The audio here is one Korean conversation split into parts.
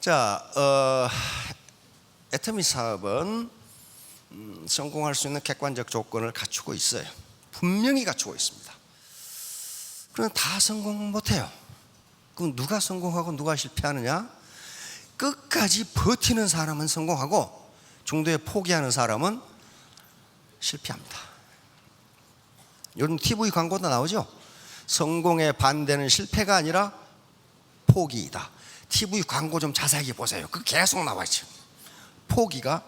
자, 애터미 사업은 성공할 수 있는 객관적 조건을 갖추고 있어요. 분명히 갖추고 있습니다. 그런데 다 성공 못해요. 그럼 누가 성공하고 누가 실패하느냐? 끝까지 버티는 사람은 성공하고 중도에 포기하는 사람은 실패합니다. 요즘 TV 광고도 나오죠? 성공의 반대는 실패가 아니라 포기이다. TV 광고 좀 자세하게 보세요. 그 계속 나와있죠. 포기가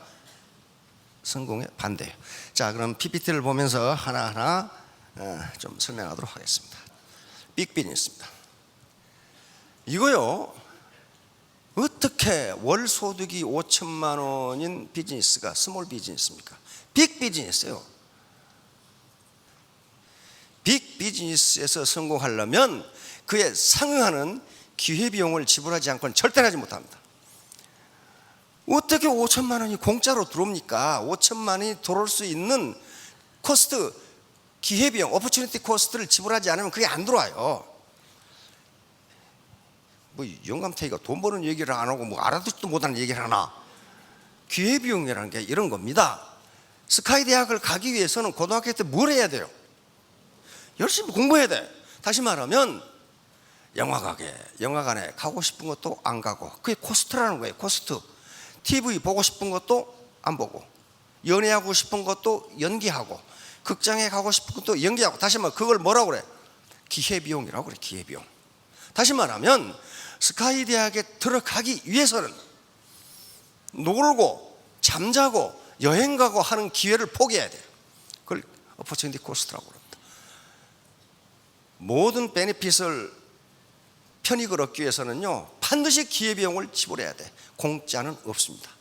성공의 반대예요. 자, 그럼 PPT를 보면서 하나하나 좀 설명하도록 하겠습니다. 빅비즈니스입니다. 이거요, 어떻게 월 소득이 5천만 원인 비즈니스가 스몰 비즈니스입니까? 빅 비즈니스예요. 빅 비즈니스에서 성공하려면 그에 상응하는 기회비용을 지불하지 않고는 절대 하지 못합니다. 어떻게 5천만 원이 공짜로 들어옵니까? 5천만 원이 들어올 수 있는 코스트, 기회비용, 오퍼튜니티 코스트를 지불하지 않으면 그게 안 들어와요. 뭐 영감탱이가 돈 버는 얘기를 안 하고 뭐 알아듣지도 못하는 얘기를 하나? 기회비용이라는 게 이런 겁니다. 스카이 대학을 가기 위해서는 고등학교 때 뭘 해야 돼요? 열심히 공부해야 돼. 다시 말하면 영화관에 가고 싶은 것도 안 가고, 그게 코스트라는 거예요. 코스트. TV 보고 싶은 것도 안 보고, 연애하고 싶은 것도 연기하고, 극장에 가고 싶은 것도 연기하고. 다시 말하면 그걸 뭐라고 그래? 기회비용이라고 그래. 기회비용. 다시 말하면 스카이 대학에 들어가기 위해서는 놀고 잠자고 여행 가고 하는 기회를 포기해야 돼요. 그걸 opportunity cost라고 합니다. 모든 베네핏을 편익을 얻기 위해서는요, 반드시 기회비용을 지불해야 돼. 공짜는 없습니다.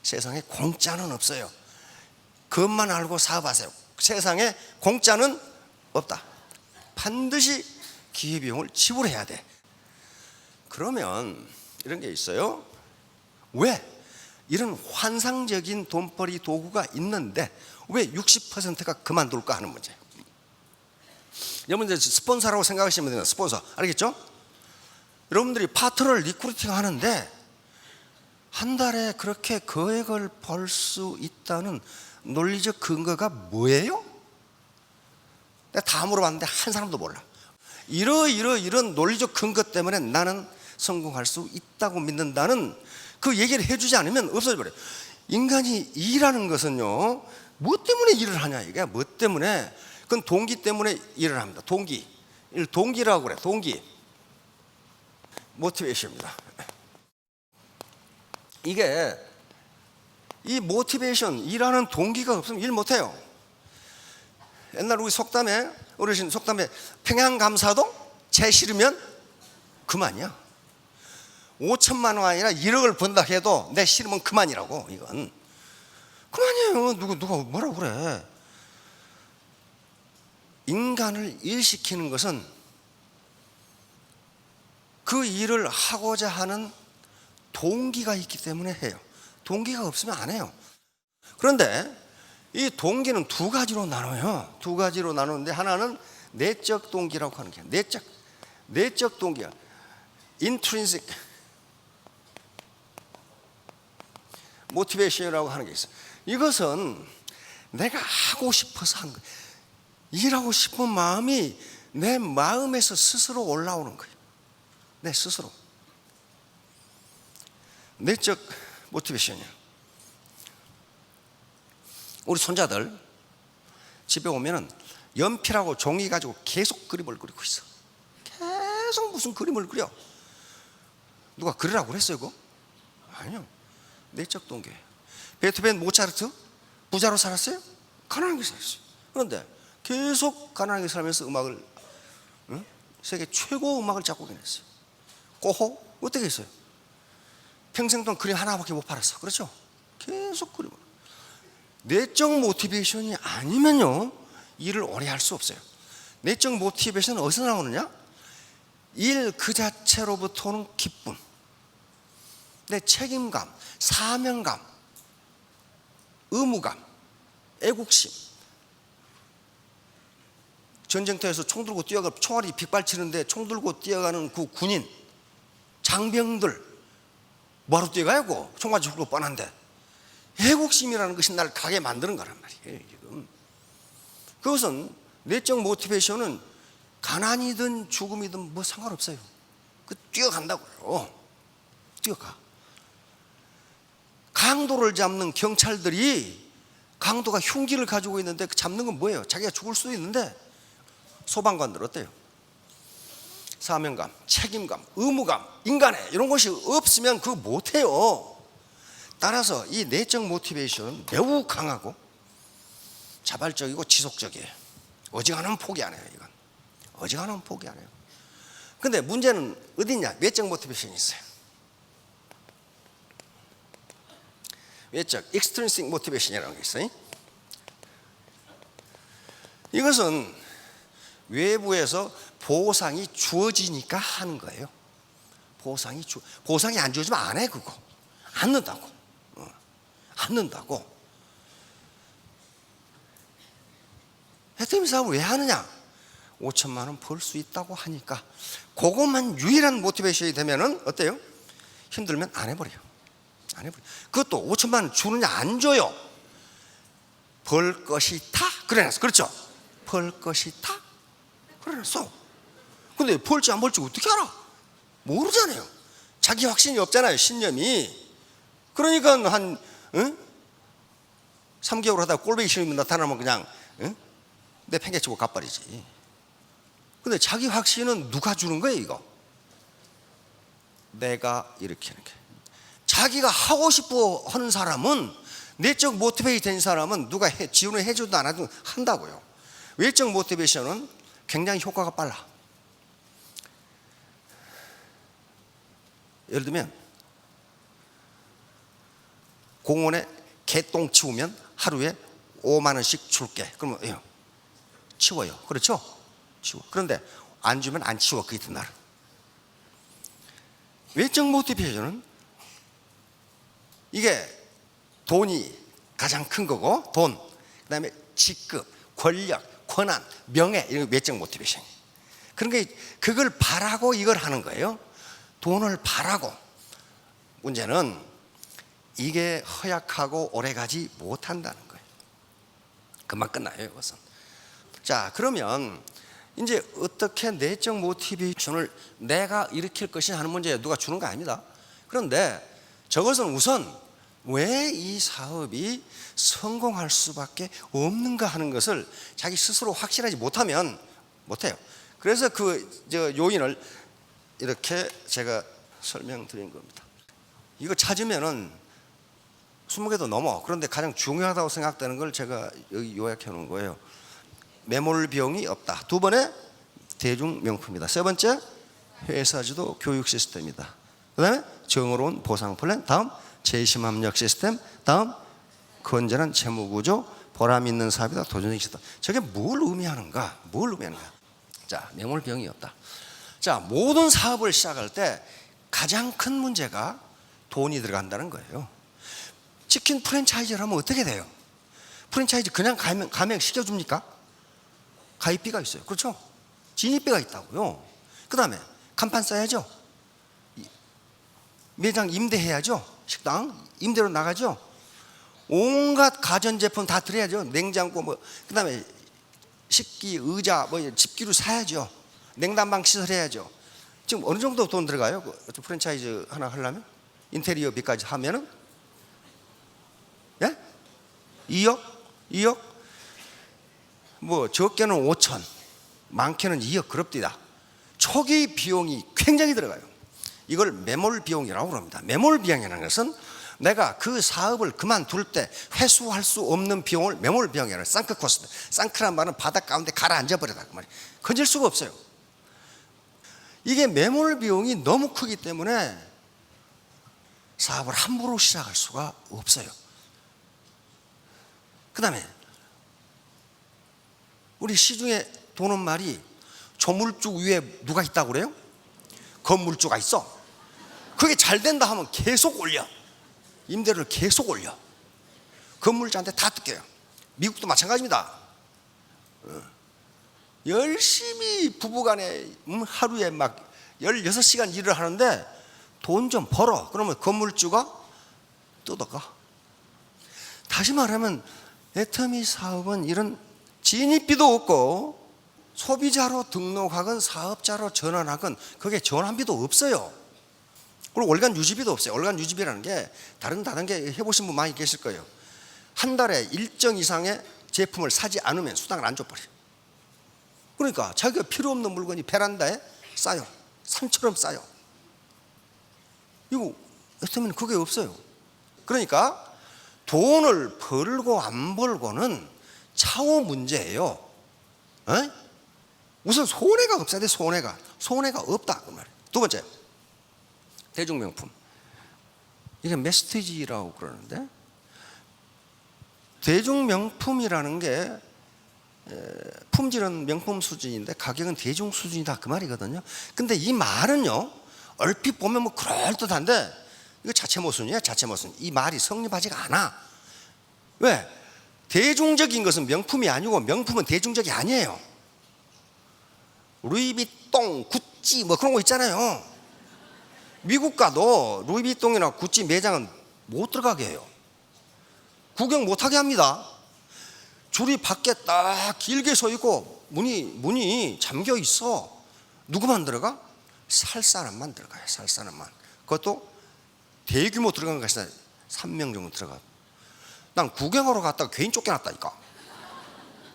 세상에 공짜는 없어요. 그것만 알고 사업하세요. 세상에 공짜는 없다. 반드시 기회비용을 지불해야 돼. 그러면 이런 게 있어요. 왜? 이런 환상적인 돈벌이 도구가 있는데 왜 60%가 그만둘까 하는 문제. 여러분 이제 스폰서라고 생각하시면 됩니다. 스폰서. 알겠죠? 여러분들이 파트너를 리크루팅 하는데 한 달에 그렇게 거액을 벌 수 있다는 논리적 근거가 뭐예요? 내가 다 물어봤는데 한 사람도 몰라. 이런 논리적 근거 때문에 나는 성공할 수 있다고 믿는다는 그 얘기를 해주지 않으면 없어져 버려요. 인간이 일하는 것은요, 뭐 때문에 일을 하냐, 이게 뭐 때문에? 그건 동기 때문에 일을 합니다. 동기라고 그래. 동기, 모티베이션입니다. 이게 이 모티베이션, 일하는 동기가 없으면 일 못해요. 옛날 우리 속담에, 어르신 속담에 평양감사도 재 싫으면 그만이야. 5천만 원 아니라 1억을 번다 해도 내 싫으면 그만이라고. 이건 그만이에요. 누가 뭐라고 그래. 인간을 일시키는 것은 그 일을 하고자 하는 동기가 있기 때문에 해요. 동기가 없으면 안 해요. 그런데 이 동기는 두 가지로 나눠요. 두 가지로 나누는데 하나는 내적 동기라고 하는 게 내적 동기야. intrinsic motivation이라고 하는 게 있어요. 이것은 내가 하고 싶어서 하는 거예요. 일하고 싶은 마음이 내 마음에서 스스로 올라오는 거예요. 내 스스로. 내적 모티베이션이야. 우리 손자들 집에 오면은 연필하고 종이 가지고 계속 그림을 그리고 있어. 계속 무슨 그림을 그려. 누가 그리라고 그랬어요, 그거? 아니요. 내적 동기예요. 베토벤, 모차르트 부자로 살았어요? 가난하게 살았어요. 그런데 계속 가난하게 살면서 음악을, 세계 최고 음악을 작곡해냈어요. 고호 어떻게 했어요? 평생 동안 그림 하나밖에 못 팔았어. 그렇죠? 계속 그림을. 내적 모티베이션이 아니면요, 일을 오래 할 수 없어요. 내적 모티베이션은 어디서 나오느냐? 일 그 자체로부터 오는 기쁨, 내 책임감, 사명감, 의무감, 애국심. 전쟁터에서 총 들고 뛰어가, 총알이 빗발치는데 총 들고 뛰어가는 그 군인, 장병들, 뭐하러 뛰어가야고? 총맞아 죽을 거 뻔한데. 애국심이라는 것이 날 가게 만드는 거란 말이에요 지금. 그것은 내적 모티베이션은 가난이든 죽음이든 뭐 상관없어요. 그 뛰어간다고요. 뛰어가. 강도를 잡는 경찰들이 강도가 흉기를 가지고 있는데 그 잡는 건 뭐예요? 자기가 죽을 수도 있는데. 소방관들 어때요? 사명감, 책임감, 의무감, 인간의 이런 것이 없으면 그거 못해요. 따라서 이 내적 모티베이션은 매우 강하고 자발적이고 지속적이에요. 어지간하면 포기 안 해요. 이건 어지간하면 포기 안 해요. 근데 문제는 어디 있냐? 외적 모티베이션이 있어요. 외적 extrinsic motivation이라는 게 있어요. 이것은 외부에서 보상이 주어지니까 하는 거예요. 보상이 안 주어지면 안 해. 그거 안 넣는다고. 안 넣는다고. 해태민 사업을 왜 하느냐? 5천만 원 벌 수 있다고 하니까. 그것만 유일한 모티베이션이 되면은 어때요? 힘들면 안 해버려요. 안 해버려. 그것도 5천만 원 주느냐 안 줘요. 벌 것이다 그래놨어. 그렇죠? 벌 것이다 그래놨어. 근데 벌지 안 벌지 어떻게 알아? 모르잖아요. 자기 확신이 없잖아요. 신념이. 그러니까 한 3개월 하다가 꼴보기 싫으면 나타나면 그냥 내팽개치고 가버리지. 근데 자기 확신은 누가 주는 거예요? 이거 내가 이렇게 하는 게. 자기가 하고 싶어 하는 사람은, 내적 모티베이션 된 사람은 누가 지원을 해줘도 안 해도 한다고요. 외적 모티베이션은 굉장히 효과가 빨라. 예를 들면 공원에 개똥 치우면 하루에 5만 원씩 줄게. 그러면 치워요. 그렇죠? 치워. 그런데 안 주면 안 치워. 그 이튿날. 외적 모티베이션은 이게 돈이 가장 큰 거고, 돈, 그 다음에 직급, 권력, 권한, 명예, 이런 외적 모티베이션. 그러니까 그걸 바라고 이걸 하는 거예요. 돈을 바라고. 문제는 이게 허약하고 오래가지 못한다는 거예요. 금방 끝나요. 이것은. 자, 그러면 이제 어떻게 내적 모티베이션을 내가 일으킬 것이 하는 문제예요. 누가 주는 거 아닙니다. 그런데 저것은 우선 왜 이 사업이 성공할 수밖에 없는가 하는 것을 자기 스스로 확신하지 못하면 못해요. 그래서 그 요인을 이렇게 제가 설명드린 겁니다. 이거 찾으면은 20개도 넘어. 그런데 가장 중요하다고 생각되는 걸 제가 여기 요약해 놓은 거예요. 매몰 비용이 없다. 두 번째, 대중 명품이다. 세 번째, 회사 지도 교육 시스템이다. 그 다음에 정의로운 보상 플랜. 다음, 재심 압력 시스템. 다음, 건전한 재무 구조. 보람 있는 사업이다. 도전적인 시스템. 저게 뭘 의미하는가? 뭘 의미하는가? 자, 매몰 비용이 없다. 자, 모든 사업을 시작할 때 가장 큰 문제가 돈이 들어간다는 거예요. 치킨 프랜차이즈를 하면 어떻게 돼요? 프랜차이즈 그냥 가맹 시켜줍니까? 가입비가 있어요. 그렇죠? 진입비가 있다고요. 그 다음에 간판 써야죠. 매장 임대해야죠. 식당 임대로 나가죠. 온갖 가전제품 다 들여야죠. 냉장고 그 다음에 식기, 의자, 집기로 사야죠. 냉난방 시설해야죠. 지금 어느 정도 돈 들어가요? 프랜차이즈 하나 하려면? 인테리어비까지 하면은? 예? 2억? 2억? 적게는 5천, 많게는 2억 그럽디다. 초기 비용이 굉장히 들어가요. 이걸 매몰 비용이라고 합니다. 매몰 비용이라는 것은 내가 그 사업을 그만둘 때 회수할 수 없는 비용을 매몰 비용이라는 상크 코스트. 상크란 말은 바닥 가운데 가라앉아 버리다 그 말이에요. 건질 수가 없어요. 이게 매몰 비용이 너무 크기 때문에 사업을 함부로 시작할 수가 없어요. 그 다음에 우리 시중에 도는 말이 조물주 위에 누가 있다고 그래요? 건물주가 있어. 그게 잘 된다 하면 계속 올려. 임대료를 계속 올려. 건물주한테 다 뜯겨요. 미국도 마찬가지입니다. 열심히 부부간에 하루에 막 16시간 일을 하는데 돈 좀 벌어. 그러면 건물주가 뜯어가. 다시 말하면 애터미 사업은 이런 진입비도 없고 소비자로 등록하건 사업자로 전환하건 그게 전환비도 없어요. 그리고 월간 유지비도 없어요. 월간 유지비라는 게 다른 다단계 해보신 분 많이 계실 거예요. 한 달에 일정 이상의 제품을 사지 않으면 수당을 안 줘버려요. 그러니까 자기가 필요 없는 물건이 베란다에 쌓여. 산처럼 쌓여. 이거 애터미는 그게 없어요. 그러니까 돈을 벌고 안 벌고는 차후 문제예요. 에? 우선 손해가 없어야 돼. 손해가 없다 그 말이에요. 두 번째, 대중명품. 이게 메스티지라고 그러는데, 대중명품이라는 게 품질은 명품 수준인데 가격은 대중 수준이다 그 말이거든요. 근데 이 말은요, 얼핏 보면 뭐 그럴듯한데 이거 자체 모순이야. 자체 모순. 이 말이 성립하지가 않아. 왜? 대중적인 것은 명품이 아니고 명품은 대중적이 아니에요. 루이비통, 구찌 뭐 그런 거 있잖아요. 미국 가도 루이비통이나 구찌 매장은 못 들어가게 해요. 구경 못하게 합니다. 줄이 밖에 딱 길게 서 있고 문이 잠겨 있어. 누구만 들어가? 살 사람만 들어가요. 살 사람만. 그것도 대규모 들어간 것이 3명 정도 들어가. 난 구경하러 갔다가 괜히 쫓겨났다니까.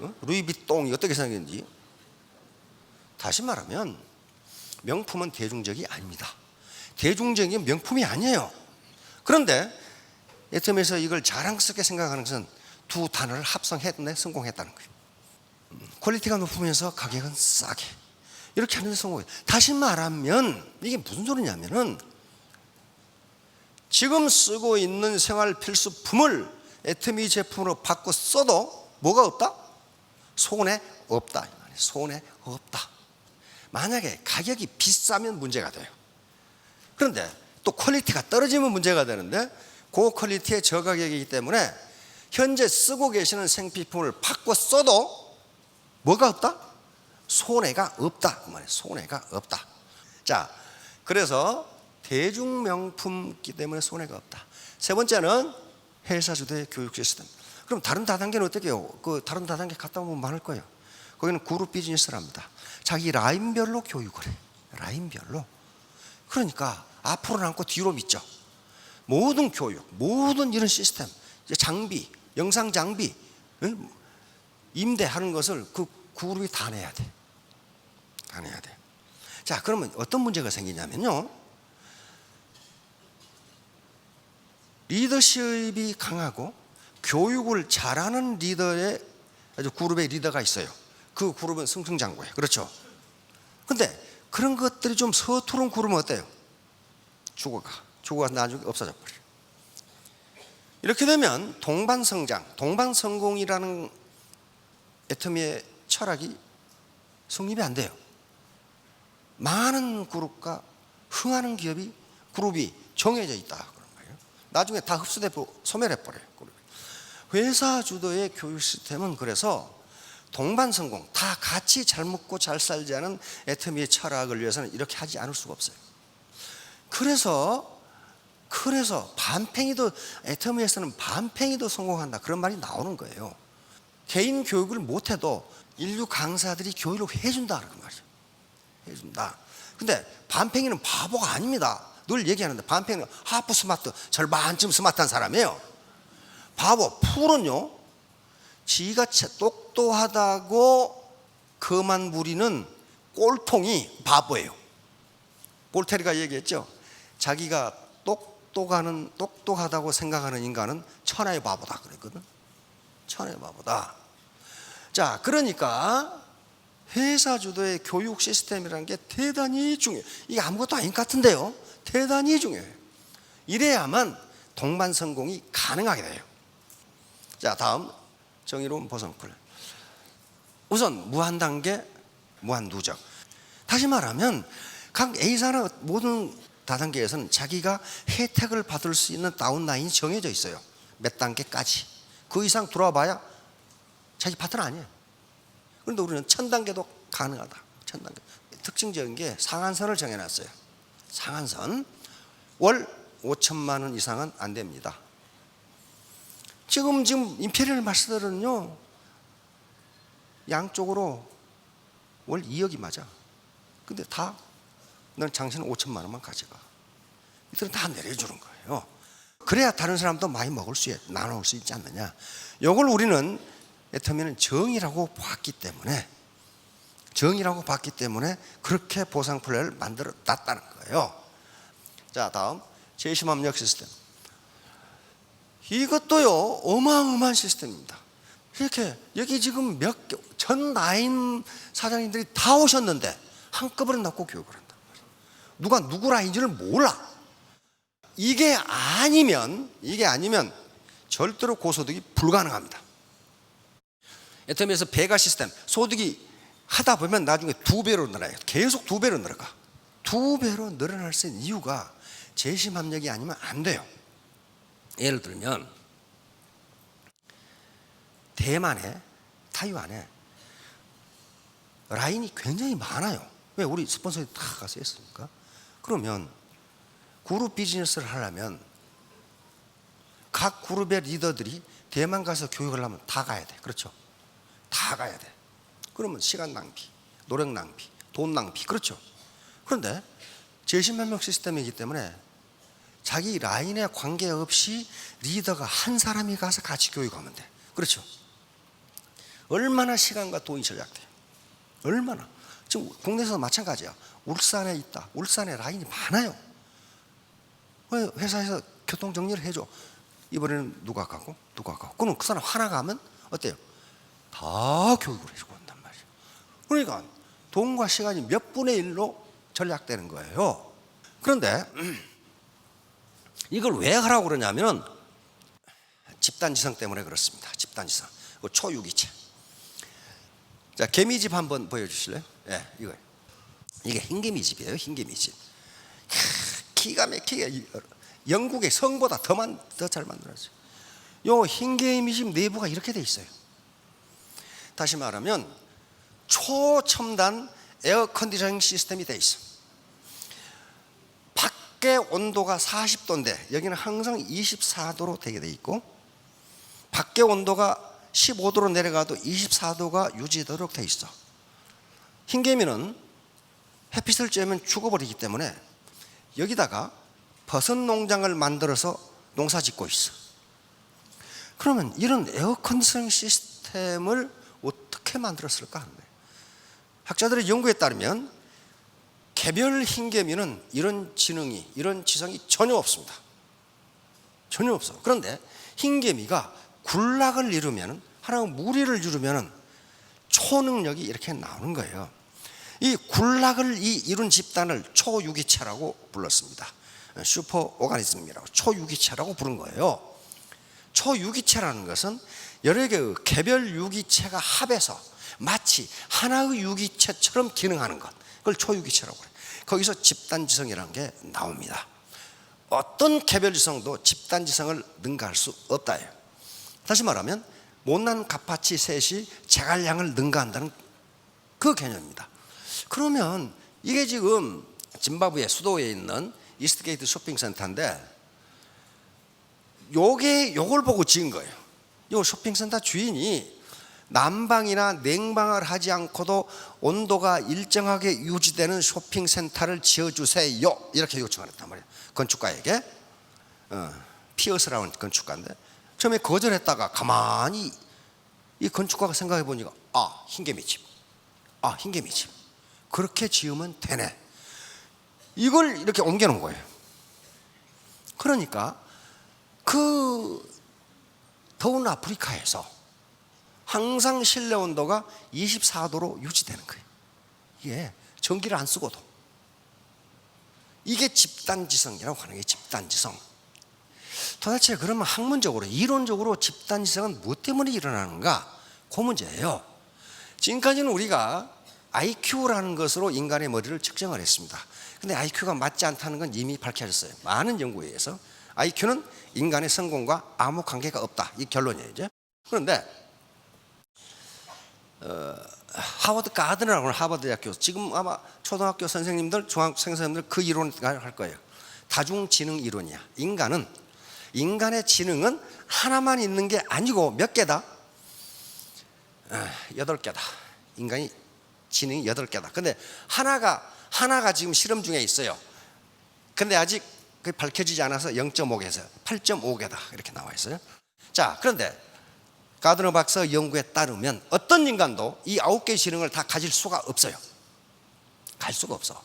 어? 루이비통이 어떻게 생겼는지. 다시 말하면 명품은 대중적이 아닙니다. 대중적인 명품이 아니에요. 그런데 애터미에서 이걸 자랑스럽게 생각하는 것은 두 단어를 합성했는데 성공했다는 거예요. 퀄리티가 높으면서 가격은 싸게. 이렇게 하는 데 성공해요. 다시 말하면 이게 무슨 소리냐면은 지금 쓰고 있는 생활 필수품을 애터미 제품으로 바꿔 써도 뭐가 없다? 손해 없다. 손해 없다. 만약에 가격이 비싸면 문제가 돼요. 그런데 또 퀄리티가 떨어지면 문제가 되는데 고퀄리티의 저가격이기 때문에 현재 쓰고 계시는 생필품을 바꿔 써도 뭐가 없다? 손해가 없다. 그 말이에요. 손해가 없다. 자, 그래서 대중명품이기 때문에 손해가 없다. 세 번째는 회사 주도의 교육 시스템. 그럼 다른 다단계는 어떻게 해요? 그 다른 다단계 갔다 오면 많을 거예요. 거기는 그룹 비즈니스를 합니다. 자기 라인별로 교육을 해. 라인별로. 그러니까 앞으로 남고 뒤로 믿죠. 모든 교육, 모든 이런 시스템, 장비, 영상 장비, 임대하는 것을 그 그룹이 다 내야 돼. 다 내야 돼. 자, 그러면 어떤 문제가 생기냐면요. 리더십이 강하고 교육을 잘하는 리더의 아주 그룹의 리더가 있어요. 그 그룹은 승승장구예요. 그렇죠? 근데 그런 것들이 좀 서투른 그룹은 어때요? 죽어가 나중에 없어져 버려요. 이렇게 되면 동반성장, 동반성공이라는 애터미의 철학이 성립이 안 돼요. 많은 그룹과 흥하는 그룹이 정해져 있다 그런 거예요. 나중에 다 흡수돼 소멸해버려요. 회사 주도의 교육 시스템은 그래서 동반성공, 다 같이 잘 먹고 잘 살자는 애터미의 철학을 위해서는 이렇게 하지 않을 수가 없어요. 그래서 반팽이도, 애터미에서는 반팽이도 성공한다 그런 말이 나오는 거예요. 개인 교육을 못해도 인류 강사들이 교육을 해준다 그런 말이죠. 해준다. 근데 반팽이는 바보가 아닙니다. 늘 얘기하는데 반팽이는 하프 스마트, 절반쯤 스마트한 사람이에요. 바보, 풀은요, 지가 똑똑하다고 그만 부리는 꼴통이 바보예요. 볼테르가 얘기했죠. 자기가 똑똑하다고 생각하는 인간은 천하의 바보다 그랬거든. 천하의 바보다. 자, 그러니까 회사 주도의 교육 시스템이라는 게 대단히 중요해요. 이게 아무것도 아닌 것 같은데요. 대단히 중요해요. 이래야만 동반성공이 가능하게 돼요. 자, 다음 정의로운 보상풀. 우선 무한단계, 무한누적. 다시 말하면 각 A사나 모든 다단계에서는 자기가 혜택을 받을 수 있는 다운라인이 정해져 있어요. 몇 단계까지. 그 이상 들어와 봐야 자기 파트너 아니에요. 그런데 우리는 1000단계도 가능하다. 1000단계. 특징적인 게 상한선을 정해놨어요. 상한선. 월 5천만 원 이상은 안 됩니다. 지금 임페리얼 마스터들은요, 양쪽으로 월 2억이 맞아. 근데 다 넌 당신은 5천만 원만 가져가. 이들은 다 내려주는 거예요. 그래야 다른 사람도 많이 나눠올 수 있지 않느냐. 이걸 우리는 애터미는 정의라고 봤기 때문에 그렇게 보상 플랜을 만들어 놨다는 거예요. 자, 다음 제25압력 시스템. 이것도요 어마어마한 시스템입니다. 이렇게 여기 지금 전 라인 사장님들이 다 오셨는데 한꺼번에 낳고 교육을 한단 말이에요. 누가 누구 라인지를 몰라. 이게 아니면 절대로 고소득이 불가능합니다. 애터미에서 배가 시스템, 소득이 하다 보면 나중에 2배로 늘어나요. 계속 2배로 늘어가. 2배로 늘어날 수 있는 이유가 재심압력이 아니면 안 돼요. 예를 들면 대만에, 타이완에 라인이 굉장히 많아요. 왜? 우리 스폰서들이 다 가서 했으니까. 그러면 그룹 비즈니스를 하려면 각 그룹의 리더들이 대만 가서 교육을 하려면 다 가야 돼. 그렇죠? 다 가야 돼. 그러면 시간 낭비, 노력 낭비, 돈 낭비. 그렇죠? 그런데 재심협력 시스템이기 때문에 자기 라인에 관계없이 리더가 한 사람이 가서 같이 교육하면 돼. 그렇죠? 얼마나 시간과 돈이 절약돼요. 얼마나. 지금 국내에서도 마찬가지야. 울산에 있다. 울산에 라인이 많아요. 회사에서 교통 정리를 해줘. 이번에는 누가 가고 그럼 그 사람 하나 가면 어때요? 다 교육을 해주고 온단 말이에요. 그러니까 돈과 시간이 몇 분의 1로 절약되는 거예요. 그런데 이걸 왜 하라고 그러냐면 집단지성 때문에 그렇습니다. 집단지성. 초유기체. 자, 개미집 한번 보여주실래요? 예, 이거. 이게 흰개미집이에요. 흰개미집. 기가 막히게 영국의 성보다 더 잘 만들었어요. 요 흰개미집 내부가 이렇게 돼 있어요. 다시 말하면 초첨단 에어 컨디셔닝 시스템이 돼 있어. 밖에 온도가 40도인데 여기는 항상 24도로 되게 돼 있고, 밖에 온도가 15도로 내려가도 24도가 유지되도록 돼 있어. 흰개미는 햇빛을 쬐면 죽어버리기 때문에 여기다가 버섯 농장을 만들어서 농사 짓고 있어. 그러면 이런 에어컨디셔닝 시스템을 어떻게 만들었을까 하는 거예요. 학자들의 연구에 따르면 개별 흰개미는 이런 지능이, 이런 지성이 전혀 없습니다. 전혀 없어. 그런데 흰개미가 군락을 이루면, 하나의 무리를 이루면 초능력이 이렇게 나오는 거예요. 이 군락을 이룬 집단을 초유기체라고 불렀습니다. 슈퍼 오가니즘이라고, 초유기체라고 부른 거예요. 초유기체라는 것은 여러 개의 개별 유기체가 합해서 마치 하나의 유기체처럼 기능하는 것, 그걸 초유기체라고 해요. 거기서 집단지성이라는 게 나옵니다. 어떤 개별지성도 집단지성을 능가할 수 없다예요. 다시 말하면 못난 갓파치 셋이 제갈량을 능가한다는 그 개념입니다. 그러면 이게 지금 짐바브웨 수도에 있는 이스트게이트 쇼핑센터인데 요걸 보고 지은 거예요. 요 쇼핑센터 주인이 난방이나 냉방을 하지 않고도 온도가 일정하게 유지되는 쇼핑센터를 지어주세요, 이렇게 요청을 했단 말이에요. 건축가에게. 피어스라는 건축가인데 처음에 거절했다가 가만히 이 건축가가 생각해 보니까 흰개미집 그렇게 지으면 되네, 이걸 이렇게 옮겨 놓은 거예요. 그러니까 그 더운 아프리카에서 항상 실내 온도가 24도로 유지되는 거예요. 이게 전기를 안 쓰고도. 이게 집단지성이라고 하는 게 집단지성. 도대체 그러면 학문적으로, 이론적으로 집단지성은 무엇 때문에 일어나는가? 그 문제예요. 지금까지는 우리가 IQ라는 것으로 인간의 머리를 측정을 했습니다. 근데 IQ가 맞지 않다는 건 이미 밝혀졌어요. 많은 연구에 의해서 IQ는 인간의 성공과 아무 관계가 없다, 이 결론이에요. 이제. 그런데 하버드 가드너라고 하는 하버드 대학교, 지금 아마 초등학교 선생님들, 중학생 선생님들 그 이론을 할 거예요. 다중지능 이론이야. 인간의 지능은 하나만 있는 게 아니고 몇 개다? 8개다. 인간이 지능이 8개다. 근데 하나가 지금 실험 중에 있어요. 근데 아직 그게 밝혀지지 않아서 0.5개에서 8.5개다 이렇게 나와 있어요. 자, 그런데 가드너 박사 연구에 따르면 어떤 인간도 이 9개의 지능을 다 가질 수가 없어요. 갈 수가 없어.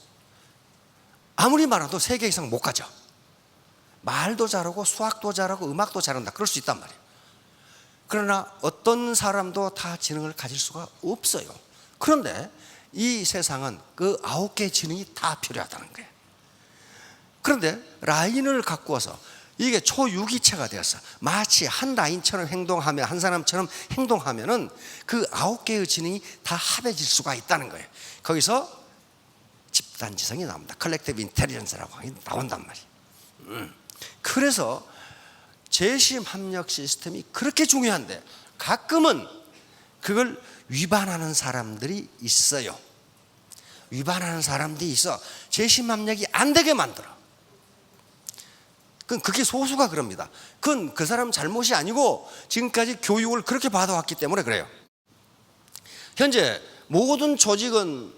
아무리 많아도 3개 이상 못 가죠. 말도 잘하고 수학도 잘하고 음악도 잘한다, 그럴 수 있단 말이에요. 그러나 어떤 사람도 다 지능을 가질 수가 없어요. 그런데 이 세상은 그 9개의 지능이 다 필요하다는 거예요. 그런데 라인을 갖고 와서 이게 초유기체가 되었어. 마치 한 라인처럼 행동하면, 한 사람처럼 행동하면은 그 9개의 지능이 다 합해질 수가 있다는 거예요. 거기서 집단지성이 나옵니다. 컬렉티브 인텔리전스라고 나온단 말이에요. 그래서 재심 합력 시스템이 그렇게 중요한데 가끔은 그걸 위반하는 사람들이 있어요. 위반하는 사람들이 있어 재심 합력이 안 되게 만들어. 그게 소수가 그럽니다. 그건 그 사람 잘못이 아니고 지금까지 교육을 그렇게 받아왔기 때문에 그래요. 현재 모든 조직은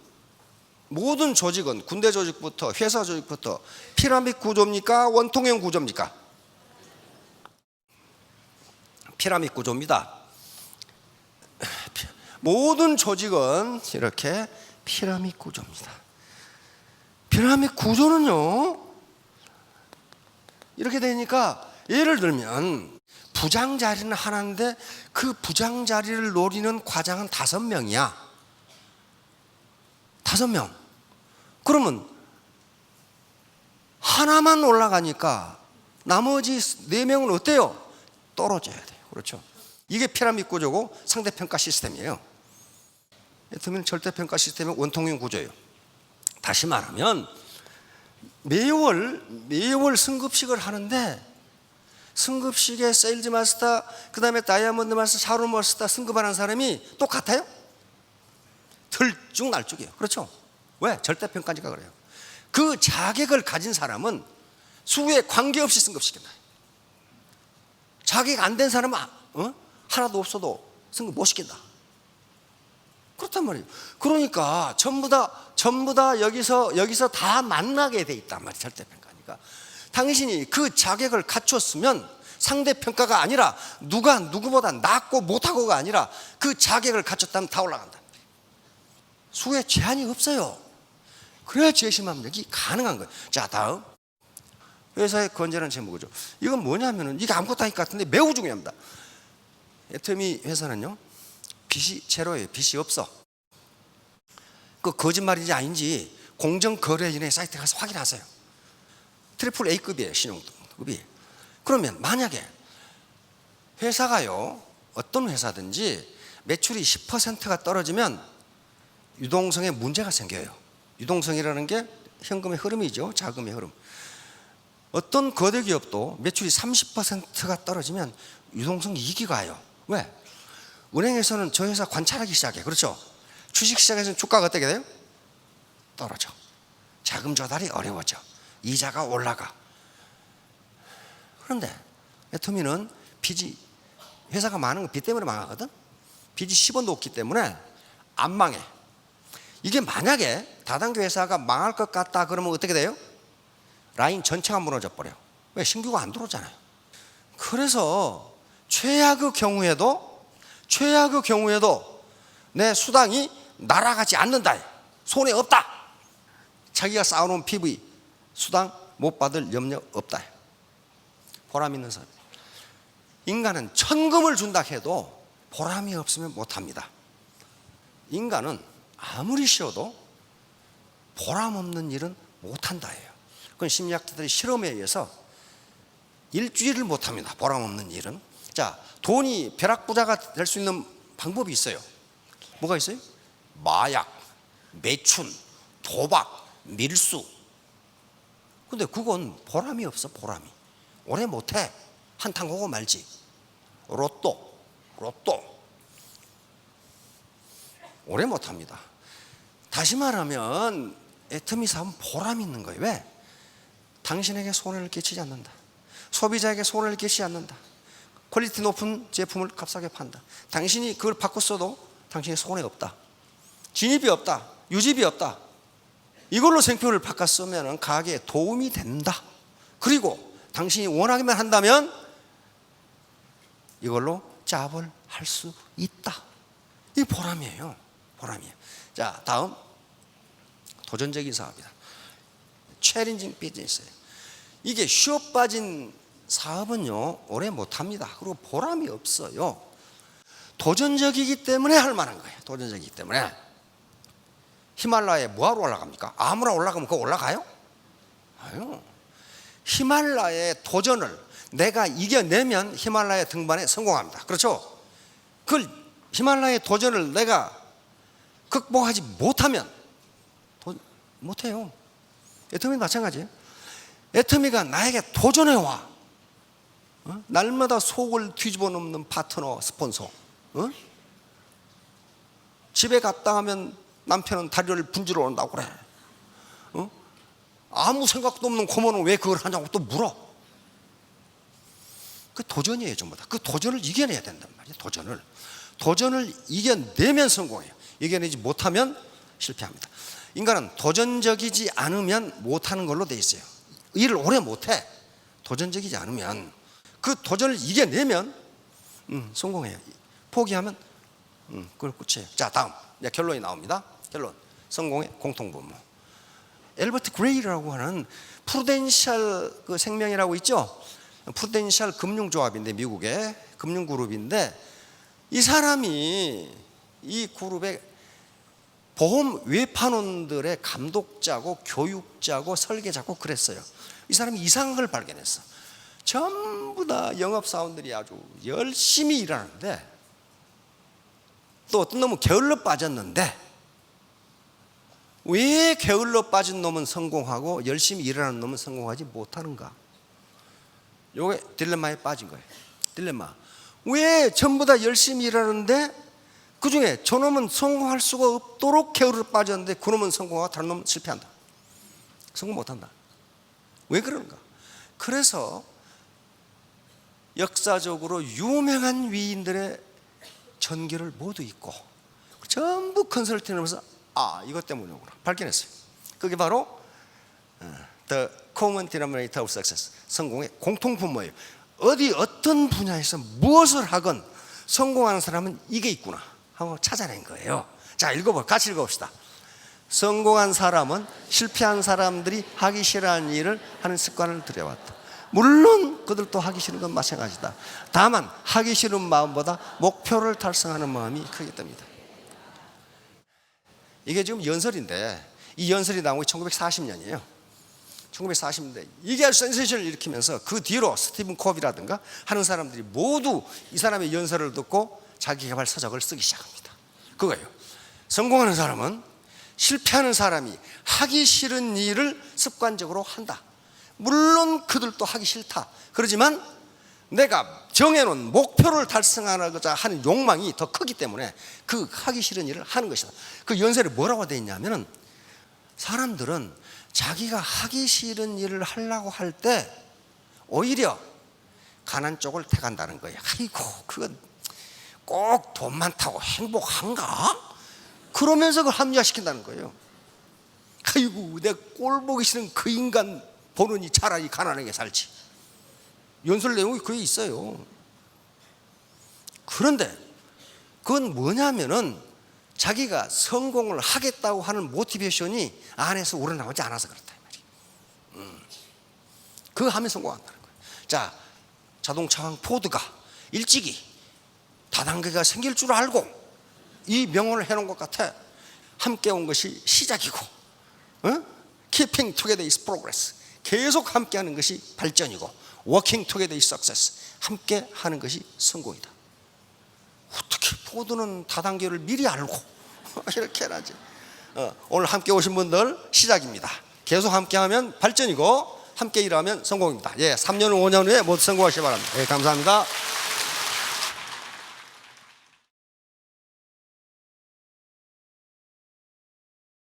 군대 조직부터 회사 조직부터 피라미드 구조입니까? 원통형 구조입니까? 피라미드 구조입니다. 모든 조직은 이렇게 피라미드 구조입니다. 피라미드 구조는요, 이렇게 되니까 예를 들면 부장 자리는 하나인데 그 부장 자리를 노리는 과장은 5명이야. 5명. 그러면 하나만 올라가니까 나머지 4명은 어때요? 떨어져야 돼요. 그렇죠? 이게 피라미드 구조고 상대평가 시스템이에요. 예를 절대평가 시스템의 원통형 구조예요. 다시 말하면 매월 승급식을 하는데 승급식에 세일즈 마스터, 그 다음에 다이아몬드 마스터, 샤론 마스터 승급하는 사람이 똑같아요? 들쭉날쭉이에요. 그렇죠? 왜? 절대평가니까 그래요. 그 자격을 가진 사람은 수에 관계없이 승급시킨다. 자격 안 된 사람은 하나도 없어도 승급 못 시킨다. 그렇단 말이에요. 그러니까 전부 다 여기서 다 만나게 돼 있단 말이에요. 절대평가니까. 당신이 그 자격을 갖췄으면 상대평가가 아니라 누가 누구보다 낫고 못하고가 아니라 그 자격을 갖췄다면 다 올라간다. 수에 제한이 없어요. 그래야 재심 합력이 가능한 거예요. 자, 다음 회사의 건전한 재무구조. 이건 뭐냐면은 이게 아무것도 아닐 것 같은데 매우 중요합니다. 애터미 회사는요, 빚이 제로예요. 빚이 없어. 그 거짓말인지 아닌지 공정거래위원회 사이트에 가서 확인하세요. 트리플 A급이에요. 신용등급이. 그러면 만약에 회사가요, 어떤 회사든지 매출이 10%가 떨어지면 유동성에 문제가 생겨요. 유동성이라는 게 현금의 흐름이죠. 자금의 흐름. 어떤 거대 기업도 매출이 30%가 떨어지면 유동성 이익이 가요. 왜? 은행에서는 저 회사 관찰하기 시작해. 그렇죠? 주식시장에서는 주가가 어떻게 돼요? 떨어져. 자금 조달이 어려워져. 이자가 올라가. 그런데 애터미는 빚이, 회사가 많은 건 빚 때문에 망하거든. 빚이 10원도 없기 때문에 안 망해. 이게 만약에 다단계 회사가 망할 것 같다 그러면 어떻게 돼요? 라인 전체가 무너져 버려. 왜? 신규가 안 들어오잖아요. 그래서 최악의 경우에도 내 수당이 날아가지 않는다. 손에 없다. 자기가 쌓아놓은 PV 수당 못 받을 염려 없다. 보람 있는 사람. 인간은 천금을 준다 해도 보람이 없으면 못합니다. 인간은 아무리 쉬어도 보람 없는 일은 못한다예요. 그건 심리학자들이 실험에 의해서 일주일을 못합니다. 보람 없는 일은. 자, 돈이 벼락부자가 될 수 있는 방법이 있어요. 뭐가 있어요? 마약, 매춘, 도박, 밀수. 근데 그건 보람이 없어. 보람이 오래 못해. 한탕 하고 말지. 로또 오래 못합니다. 다시 말하면 애터미 사업은 보람 있는 거예요. 왜? 당신에게 손해를 끼치지 않는다. 소비자에게 손해를 끼치지 않는다. 퀄리티 높은 제품을 값싸게 판다. 당신이 그걸 바꿔 써도 당신의 손해 없다. 진입이 없다. 유지비 없다. 이걸로 생표를 바꿔 쓰면 가게에 도움이 된다. 그리고 당신이 원하기만 한다면 이걸로 짭을 할 수 있다. 이 보람이에요. 보람이에요. 자, 다음 도전적인 사업이다. 챌린징 비즈니스예요. 이게 쉬어 빠진 사업은요 오래 못합니다. 그리고 보람이 없어요. 도전적이기 때문에 할 만한 거예요. 도전적이기 때문에. 히말라야에 뭐하러 올라갑니까? 아무나 올라가면 그거 올라가요? 아유. 히말라야의 도전을 내가 이겨내면 히말라야 등반에 성공합니다. 그렇죠? 그 히말라야의 도전을 내가 극복하지 못하면 못해요. 애터미 마찬가지예요. 애터미가 나에게 도전해와. 날마다 속을 뒤집어 놓는 파트너, 스폰서. 집에 갔다 하면 남편은 다리를 분지러 온다고 그래. 아무 생각도 없는 고모는 왜 그걸 하냐고 또 물어. 그 도전이에요, 전부 다. 그 도전을 이겨내야 된단 말이에요. 도전을 이겨내면 성공해요. 이겨내지 못하면 실패합니다. 인간은 도전적이지 않으면 못하는 걸로 돼 있어요. 일을 오래 못해. 도전적이지 않으면 그 도전을 이겨내면 성공해요. 포기하면 그걸 끝이에요. 자, 다음 이제 결론이 나옵니다. 결론. 성공의 공통분모. 엘버트 그레이라고 하는 프루덴셜 그 생명이라고 있죠. 프루덴셜 금융조합인데 미국의 금융그룹인데 이 사람이 이 그룹의 보험 외판원들의 감독자고 교육자고 설계자고 그랬어요. 이 사람이 이상한 걸 발견했어. 전부 다 영업사원들이 아주 열심히 일하는데 또 어떤 놈은 게을러 빠졌는데 왜 게을러 빠진 놈은 성공하고 열심히 일하는 놈은 성공하지 못하는가? 요게 딜레마에 빠진 거예요. 딜레마. 왜 전부 다 열심히 일하는데 그 중에 저놈은 성공할 수가 없도록 게을러 빠졌는데 그놈은 성공하고 다른 놈은 실패한다. 성공 못한다. 왜 그런가? 그래서 역사적으로 유명한 위인들의 전기를 모두 잊고 전부 컨설팅을 하면서 이것 때문이구나 발견했어요. 그게 바로 The Common Denominator of Success, 성공의 공통분모예요. 어떤 분야에서 무엇을 하건 성공하는 사람은 이게 있구나 하고 찾아낸 거예요. 자, 같이 읽어봅시다. 성공한 사람은 실패한 사람들이 하기 싫어하는 일을 하는 습관을 들여왔다. 물론 그들도 하기 싫은 건 마찬가지다. 다만 하기 싫은 마음보다 목표를 달성하는 마음이 크기 때문이다. 이게 지금 연설인데 이 연설이 나온 게 1940년이에요. 1940년대 이게 아주 센세이션을 일으키면서 그 뒤로 스티븐 코비라든가 하는 사람들이 모두 이 사람의 연설을 듣고 자기개발 서적을 쓰기 시작합니다. 그거예요. 성공하는 사람은 실패하는 사람이 하기 싫은 일을 습관적으로 한다. 물론 그들도 하기 싫다. 그러지만 내가 정해놓은 목표를 달성하고자 하는 욕망이 더 크기 때문에 그 하기 싫은 일을 하는 것이다. 그 연설에 뭐라고 되어 있냐면은 사람들은 자기가 하기 싫은 일을 하려고 할 때 오히려 가난 쪽을 택한다는 거예요. 아이고 그건 꼭 돈 많다고 행복한가? 그러면서 그걸 합리화시킨다는 거예요. 아이고 내 꼴 보기 싫은 그 인간 보느니 차라리 가난하게 살지. 연설 내용이 그게 있어요. 그런데 그건 뭐냐면은 자기가 성공을 하겠다고 하는 모티베이션이 안에서 우러나오지 않아서 그렇다 이 말이에요. 그거 하면 성공한다는 거예요. 자, 자동차왕 포드가 일찍이 다단계가 생길 줄 알고 이 명언을 해놓은 것 같아. 함께 온 것이 시작이고 Keeping together is progress. 계속 함께하는 것이 발전이고 Working together is success. 함께 하는 것이 성공이다. 어떻게 포드는 다단계를 미리 알고 이렇게 해야지. 오늘 함께 오신 분들 시작입니다. 계속 함께하면 발전이고 함께 일하면 성공입니다. 3년 5년 후에 모두 성공하시기 바랍니다. 감사합니다.